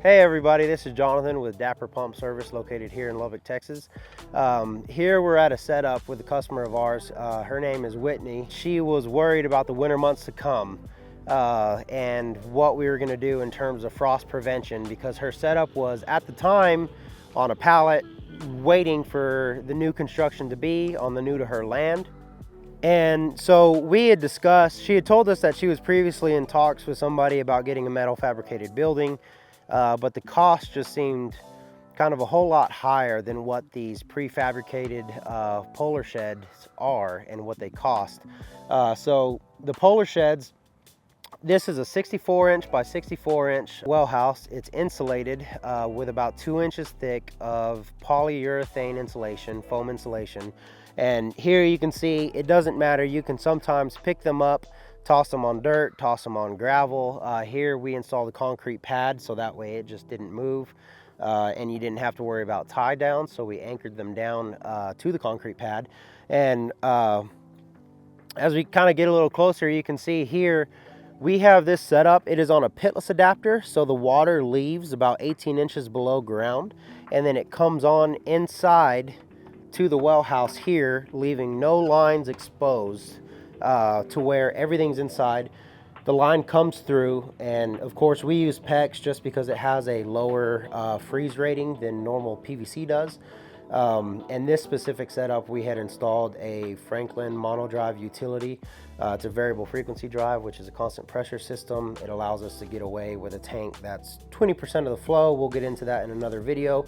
Hey everybody, this is Jonathan with Dapper Pump Service located here in Lubbock, Texas. Here we're at a setup with a customer of ours. Her name is Whitney. She was worried about the winter months to come and what we were going to do in terms of frost prevention, because her setup was at the time on a pallet waiting for the new construction to be on the new to her land. And so we had discussed, she had told us that she was previously in talks with somebody about getting a metal fabricated building. But the cost just seemed kind of a whole lot higher than what these prefabricated polar sheds are and what they cost. So the polar sheds, this is a 64-inch by 64-inch well house. It's insulated with about 2 inches thick of polyurethane insulation, foam insulation. And here you can see it doesn't matter. You can sometimes pick them up, toss them on dirt, toss them on gravel. Here we installed the concrete pad so that way it just didn't move and you didn't have to worry about tie down. So we anchored them down to the concrete pad. And as we kind of get a little closer, you can see here we have this setup. It is on a pitless adapter, so the water leaves about 18 inches below ground and then it comes on inside to the well house here, leaving no lines exposed to where everything's inside. The line comes through, and of course we use PEX just because it has a lower freeze rating than normal PVC does. And this specific setup, we had installed a Franklin mono drive utility. It's a variable frequency drive, which is a constant pressure system. It allows us to get away with a tank that's 20% of the flow. We'll get into that in another video.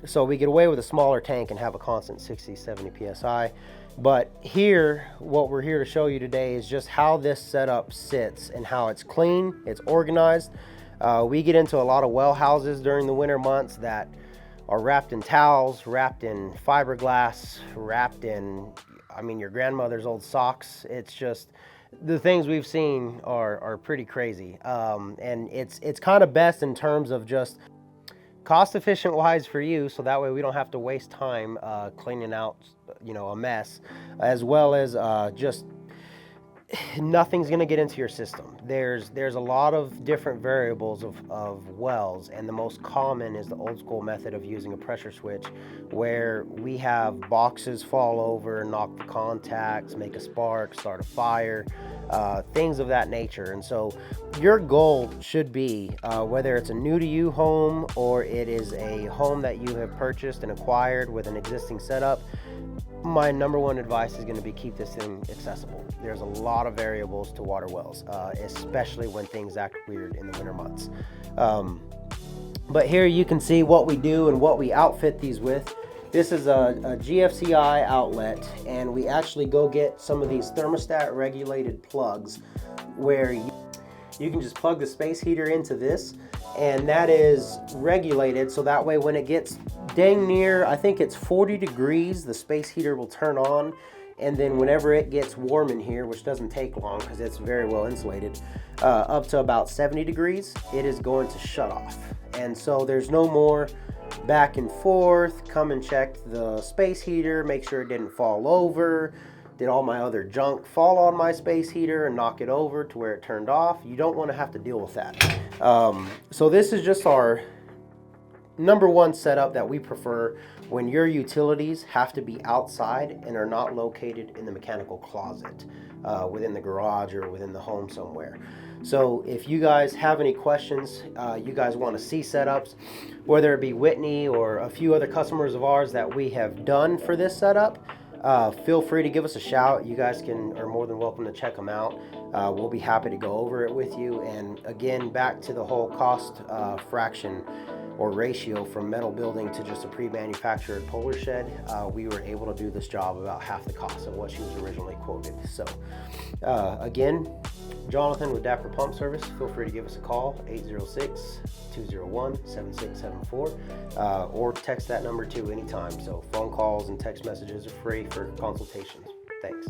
So we get away with a smaller tank and have a constant 60-70 psi. But here, what we're here to show you today is just how this setup sits and how it's clean, it's organized. We get into a lot of well houses during the winter months that are wrapped in towels, wrapped in fiberglass, wrapped in, I mean, your grandmother's old socks. It's just, the things we've seen are pretty crazy. And it's kind of best in terms of just cost efficient wise for you, so that way we don't have to waste time cleaning out, you know, a mess, as well as just nothing's going to get into your system. There's a lot of different variables of wells, and the most common is the old school method of using a pressure switch, where we have boxes fall over, knock the contacts, make a spark, start a fire, things of that nature. And so your goal should be, whether it's a new to you home or it is a home that you have purchased and acquired with an existing setup, my number one advice is going to be keep this thing accessible. There's a lot of variables to water wells, especially when things act weird in the winter months. But here you can see what we do and what we outfit these with. This is a GFCI outlet, and we actually go get some of these thermostat regulated plugs where you can just plug the space heater into this, and that is regulated so that way when it gets dang near, I think it's 40 degrees, the space heater will turn on, and then whenever it gets warm in here, which doesn't take long because it's very well insulated, up to about 70 degrees, it is going to shut off. And so there's no more back and forth, come and check the space heater, make sure it didn't fall over, did all my other junk fall on my space heater and knock it over to where it turned off. You don't want to have to deal with that. So this is just our number one setup that we prefer when your utilities have to be outside and are not located in the mechanical closet within the garage or within the home somewhere. So if you guys have any questions, you guys want to see setups, whether it be Whitney or a few other customers of ours that we have done for this setup, feel free to give us a shout. You guys are more than welcome to check them out. We'll be happy to go over it with you. And again, back to the whole cost fraction or ratio from metal building to just a pre-manufactured polar shed, we were able to do this job about half the cost of what she was originally quoted. So again, Jonathan with Dapper Pump Service, feel free to give us a call, 806-201-7674, or text that number too anytime. So phone calls and text messages are free for consultations. Thanks.